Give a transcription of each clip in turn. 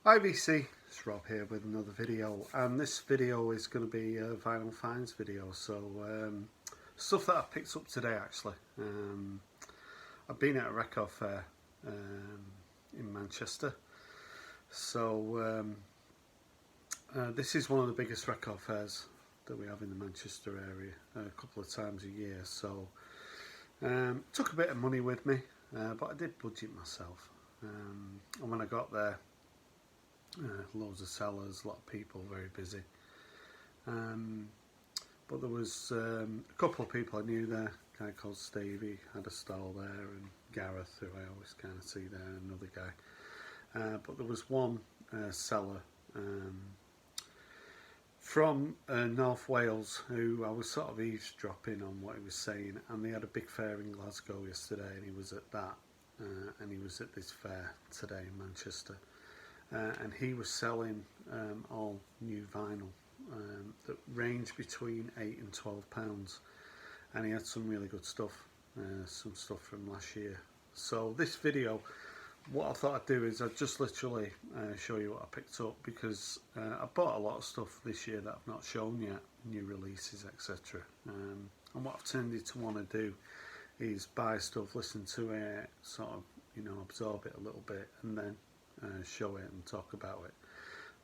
Hi VC, it's Rob here with another video, and this video is going to be a vinyl finds video, so stuff that I picked up today actually. I've been at a record fair in Manchester, so this is one of the biggest record fairs that we have in the Manchester area, a couple of times a year, so took a bit of money with me, but I did budget myself, and when I got there, loads of sellers, a lot of people, very busy, but there was a couple of people I knew there. A guy called Stevie had a stall there, and Gareth, who I always kind of see there, another guy, but there was one seller from North Wales who I was sort of eavesdropping on what he was saying, and they had a big fair in Glasgow yesterday, and he was at that, and he was at this fair today in Manchester. And he was selling all new vinyl that ranged between £8 and £12, and he had some really good stuff, some stuff from last year. So this video, what I thought I'd do is I'd just literally show you what I picked up, because I bought a lot of stuff this year that I've not shown yet, new releases, etc. And what I've tended to want to do is buy stuff, listen to it, sort of, you know, absorb it a little bit, and then show it and talk about it.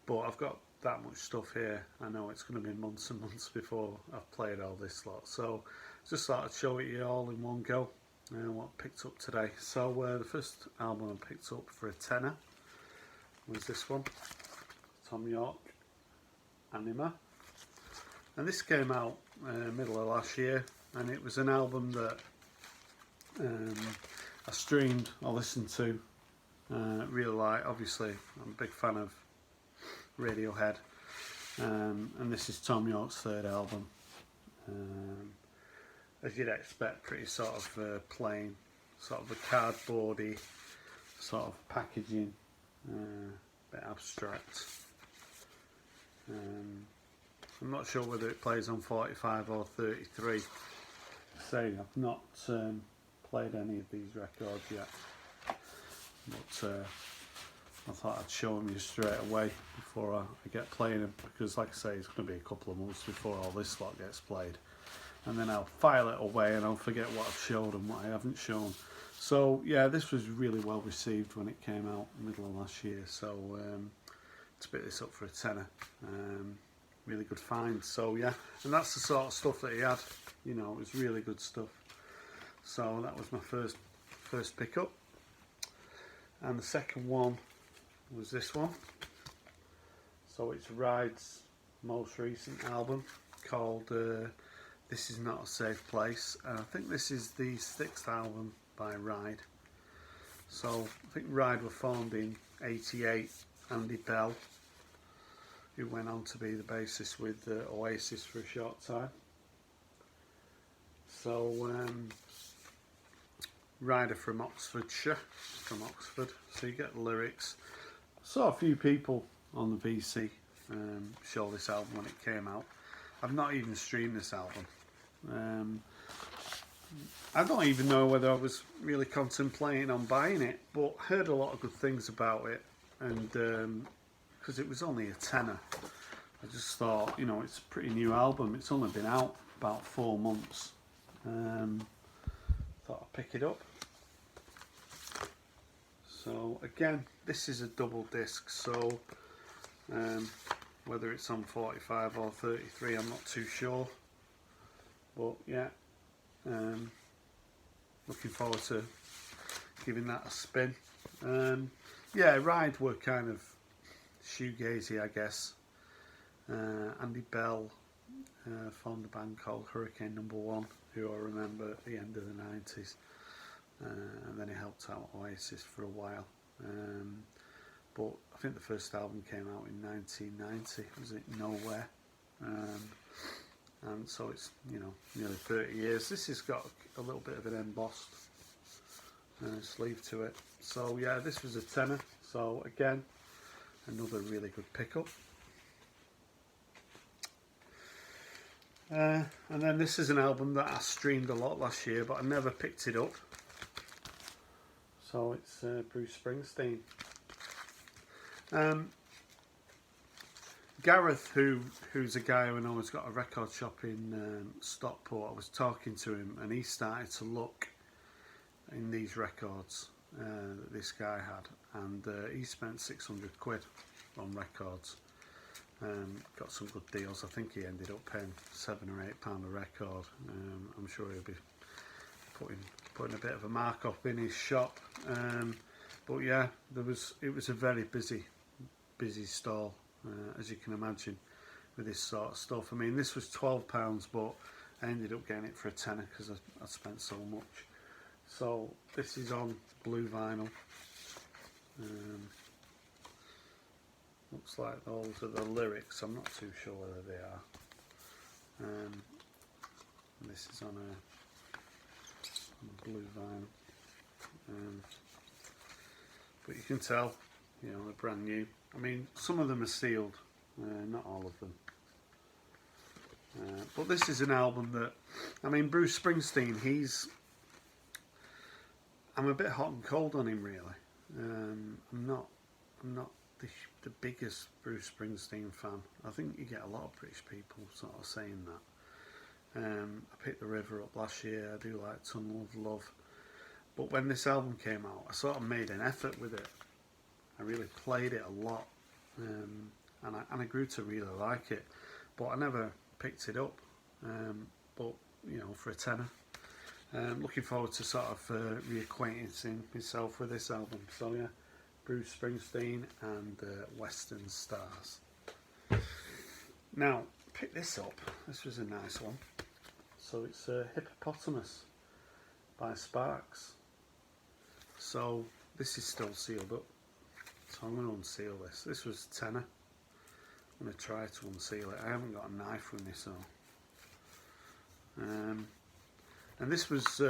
But I've got that much stuff here, I know it's going to be months and months before I've played all this lot, so just thought I'd show it you all in one go, what I picked up today. So the first album I picked up for a tenner was this one, Tom Yorke, Amoeba, and this came out middle of last year, and it was an album that I streamed, I listened to, really like. Obviously I'm a big fan of Radiohead, and this is Tom Yorke's third album. As you'd expect, pretty sort of plain, sort of a cardboardy sort of packaging, bit abstract. I'm not sure whether it plays on 45 or 33. Say, I've not played any of these records yet, but I thought I'd show them you straight away before I get playing them, because like I say, it's going to be a couple of months before all this lot gets played, and then I'll file it away and I'll forget what I've showed and what I haven't shown. So yeah, this was really well received when it came out middle of last year, so to pick this up for a tenner, really good find. So yeah, and that's the sort of stuff that he had, you know, it was really good stuff. So that was my first pickup. And the second one was this one. So it's Ride's most recent album called This Is Not a Safe Place, and I think this is the 6th album by Ride. So I think Ride were formed in '88. Andy Bell, who went on to be the bassist with Oasis for a short time. So Rider from Oxfordshire, from Oxford, so you get the lyrics. Saw a few people on the VC show this album when it came out. I've not even streamed this album. I don't even know whether I was really contemplating on buying it, but heard a lot of good things about it, and because it was only a tenner, I just thought, you know, it's a pretty new album, it's only been out about 4 months. Thought I'd pick it up. So again, this is a double disc, so whether it's on 45 or 33 I'm not too sure, but yeah, looking forward to giving that a spin. Yeah, Ride were kind of shoegazy, I guess. Andy Bell formed a band called Hurricane #1, who I remember at the end of the 90s, and then he helped out Oasis for a while, but I think the first album came out in 1990, was it Nowhere, and so it's, you know, nearly 30 years. This has got a little bit of an embossed sleeve to it, so yeah, this was a tenner, so again, another really good pickup. And then this is an album that I streamed a lot last year, but I never picked it up. So it's Bruce Springsteen. Gareth, who's a guy who I know has got a record shop in Stockport, I was talking to him and he started to look in these records that this guy had, and he spent 600 quid on records. Got some good deals. I think he ended up paying £7 or £8 a record. I'm sure he'll be putting a bit of a markup in his shop. But yeah, it was a very busy stall, as you can imagine, with this sort of stuff. I mean, this was £12, but I ended up getting it for a tenner because I spent so much. So this is on blue vinyl. Looks like those are the lyrics. I'm not too sure whether they are. And this is on a blue vinyl. But you can tell, you know, they're brand new. I mean, some of them are sealed, not all of them. But this is an album that, I mean, Bruce Springsteen, I'm a bit hot and cold on him, really. I'm not the biggest Bruce Springsteen fan. I think you get a lot of British people sort of saying that. I picked The River up last year. I do like Tunnel of Love. But when this album came out, I sort of made an effort with it. I really played it a lot. And I grew to really like it. But I never picked it up. But, you know, for a tenner. Looking forward to sort of reacquainting myself with this album. So yeah, Bruce Springsteen and Western Stars. Now, pick this up. This was a nice one. So it's Hippopotamus by Sparks. So this is still sealed up. So I'm going to unseal this. This was a tenner. I'm going to try to unseal it. I haven't got a knife with me, so. And this was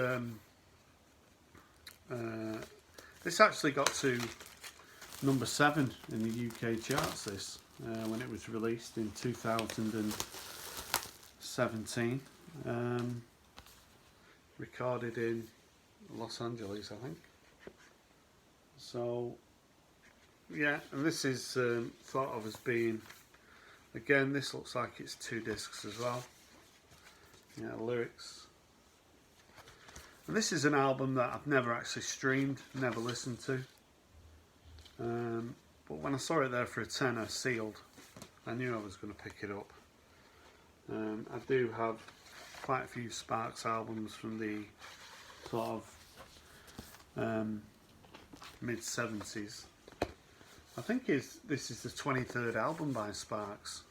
this actually got to number 7 in the UK charts. This when it was released in 2017, recorded in Los Angeles, I think. So yeah, and this is thought of as being, again, this looks like it's 2 discs as well. Yeah, lyrics. And this is an album that I've never actually streamed, never listened to. But when I saw it there for a tenner, sealed, I knew I was going to pick it up. I do have quite a few Sparks albums from the sort of mid-70s. I think this is the 23rd album by Sparks.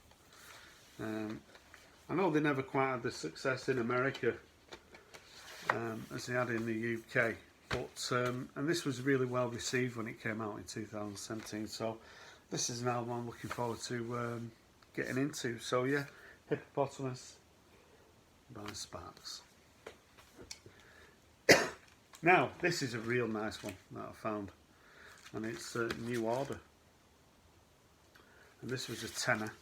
I know they never quite had the success in America as they had in the UK, but and this was really well received when it came out in 2017. So this is an album I'm looking forward to getting into. So yeah, Hippopotamus by Sparks. Now this is a real nice one that I found, and it's New Order, and this was a tenner,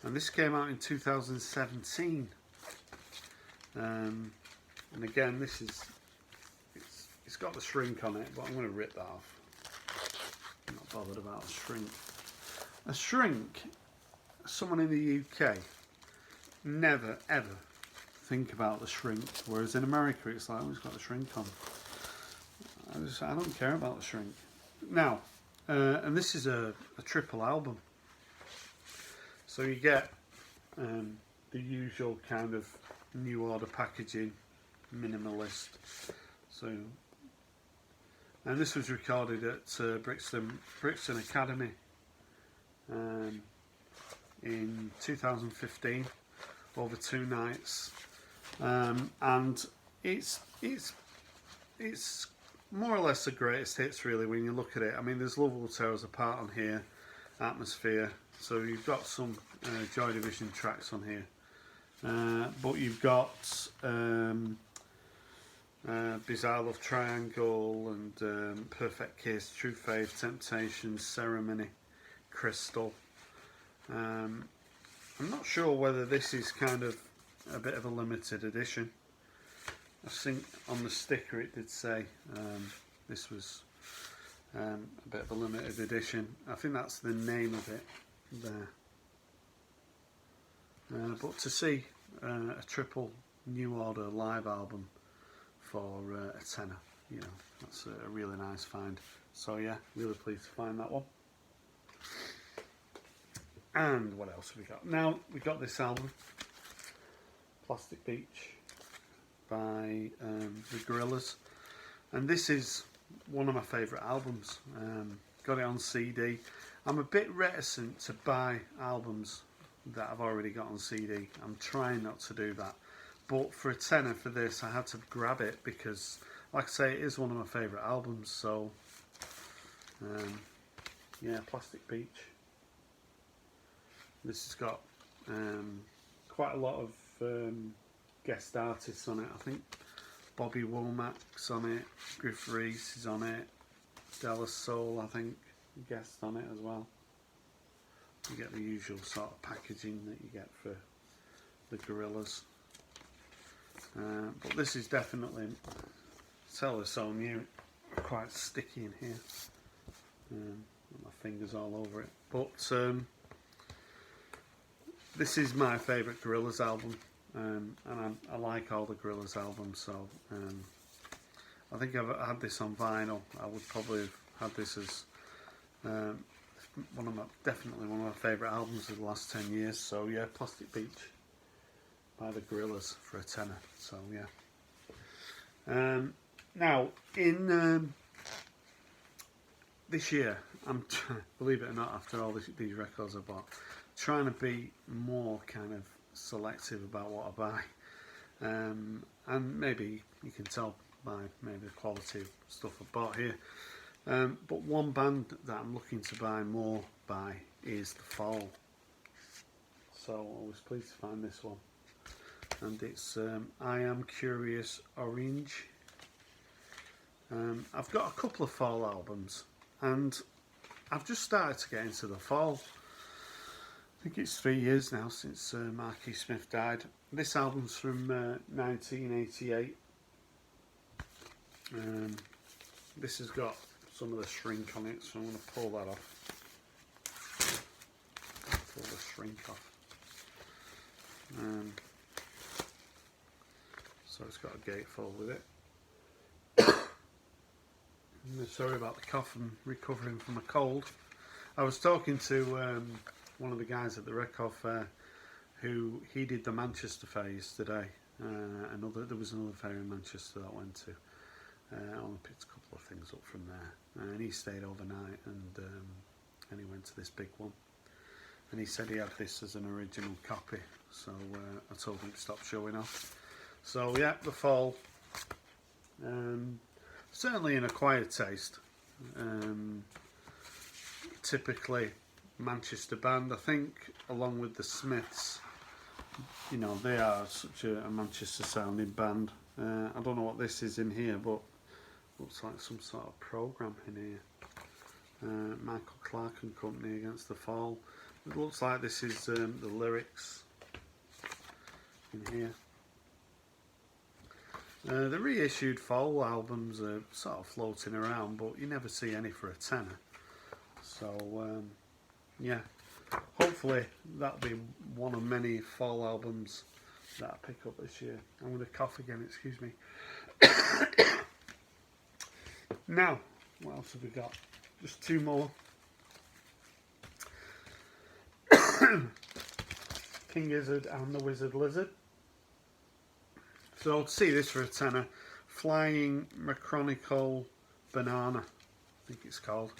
and this came out in 2017. And again, this is, it's got the shrink on it, but I'm going to rip that off. I'm not bothered about a shrink. A shrink, someone in the UK never ever think about the shrink, whereas in America it's like, oh, it's got the shrink on. I don't care about the shrink. Now, and this is a triple album. So you get the usual kind of New Order packaging, minimalist. So, and this was recorded at Brixton Academy in 2015 over 2 nights, and it's more or less the greatest hits, really, when you look at it. I mean, there's Love Will Tear Us Apart on here, Atmosphere, so you've got some Joy Division tracks on here, but you've got Bizarre Love Triangle and Perfect Kiss, True Faith, Temptations, Ceremony, Crystal. I'm not sure whether this is kind of a bit of a limited edition. I think on the sticker it did say this was A bit of a limited edition. I think that's the name of it there. But to see a triple New Order live album for a tenner, you know, that's a really nice find. So yeah, really pleased to find that one. And what else have we got? Now we got this album, Plastic Beach by the Gorillaz, and this is one of my favourite albums. Got it on CD. I'm a bit reticent to buy albums that I've already got on CD. I'm trying not to do that, but for a tenner for this I had to grab it because, like I say, it is one of my favourite albums. So yeah, Plastic Beach. This has got quite a lot of guest artists on it. I think Bobby Womack's on it, Griff Rhys is on it, Della Soul, I think, guest on it as well. You get the usual sort of packaging that you get for the Gorillaz. But this is definitely, tell us so new, quite sticky in here. My fingers all over it. But this is my favourite Gorillaz album, and I like all the Gorillaz albums, so I think I've had this on vinyl. I would probably have had this as definitely one of my favourite albums of the last 10 years. So yeah, Plastic Beach by the Gorillaz for a tenner. So yeah. Now in this year, I'm believe it or not, after all these records I bought, trying to be more kind of selective about what I buy, and maybe you can tell by maybe the quality of stuff I bought here. But one band that I'm looking to buy more by is The Fall. So I was pleased to find this one, and it's I Am Curious Orange. I've got a couple of Fall albums, and I've just started to get into The Fall. I think it's 3 years now since Marky Smith died. This album's from 1988. This has got some of the shrink on it, so I'm going to pull that off. Pull the shrink off. So it's got a gatefold with it. Sorry about the cough, I'm recovering from a cold. I was talking to one of the guys at the Record Fair, who he did the Manchester Fair yesterday. There was another fair in Manchester that I went to. I only picked a couple of things up from there, and he stayed overnight, and he went to this big one, and he said he had this as an original copy, so I told him to stop showing off. So yeah, The Fall, certainly an acquired taste, typically Manchester band. I think along with the Smiths, you know, they are such a Manchester sounding band. I don't know what this is in here, but looks like some sort of programme in here. Michael Clarke and Company against The Fall. It looks like this is the lyrics in here. The reissued Fall albums are sort of floating around, but you never see any for a tenner. So yeah, hopefully that'll be one of many Fall albums that I pick up this year. I'm going to cough again, excuse me. Now, what else have we got? Just two more. King Gizzard and the Wizard Lizard. So to see this for a tenner, Flying Macronical Banana, I think it's called.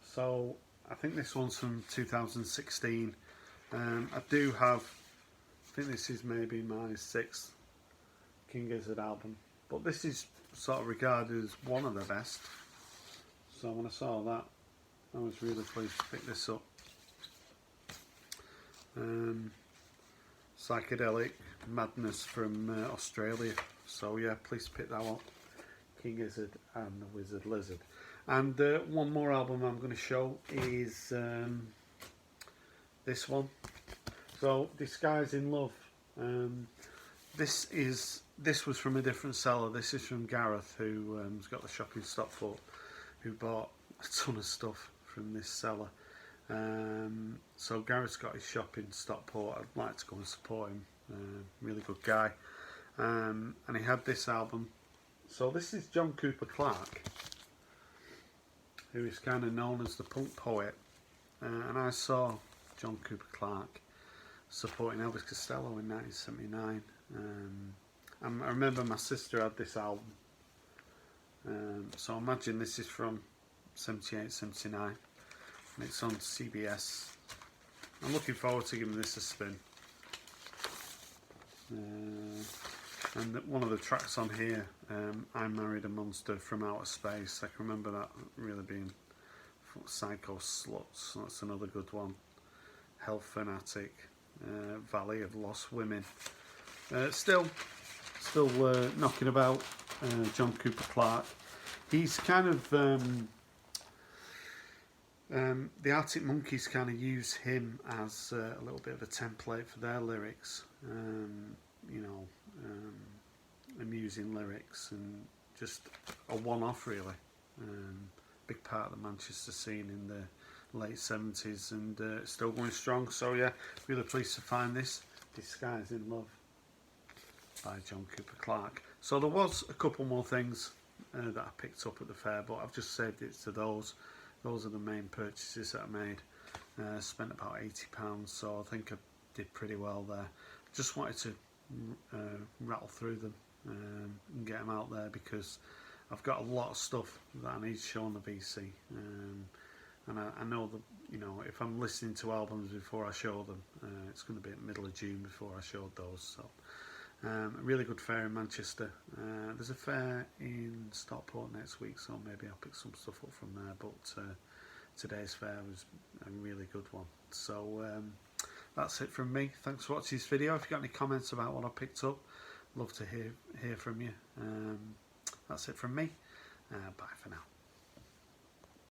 So I think this one's from 2016. I do have, I think this is maybe my 6th King Gizzard album, but this is sort of regarded as one of the best. So when I saw that, I was really pleased to pick this up. Psychedelic Madness from Australia. So yeah, please pick that up. King Gizzard and the Wizard Lizard. And one more album I'm going to show is this one. So Disguise in Love. This is this was from a different seller. This is from Gareth, who has got the shop in Stockport, who bought a ton of stuff from this seller. So Gareth's got his shop in Stockport. I'd like to go and support him. Really good guy. And he had this album. So this is John Cooper Clarke, who is kind of known as the punk poet. And I saw John Cooper Clarke supporting Elvis Costello in 1979. I remember my sister had this album. So imagine this is from 78, 79. And it's on CBS. I'm looking forward to giving this a spin. And one of the tracks on here, I Married a Monster from Outer Space. I can remember that really being Psycho Sluts. That's another good one. Health Fanatic, Valley of Lost Women. Still knocking about. John Cooper Clarke. He's kind of the Arctic Monkeys kind of use him as a little bit of a template for their lyrics. You know, amusing lyrics and just a one-off really. Big part of the Manchester scene in the late 70s, and still going strong. So yeah, really pleased to find this Disguise in Love by John Cooper Clarke. So there was a couple more things that I picked up at the fair, but I've just saved it to those. Those are the main purchases that I made. Spent about £80, so I think I did pretty well there. Just wanted to rattle through them and get them out there, because I've got a lot of stuff that I need to show on the VC. And I know that, you know, if I'm listening to albums before I show them, it's going to be at middle of June before I showed those. So a really good fair in Manchester. There's a fair in Stockport next week, so maybe I'll pick some stuff up from there, but today's fair was a really good one. So that's it from me. Thanks for watching this video. If you've got any comments about what I picked up, love to hear from you. That's it from me. Bye for now.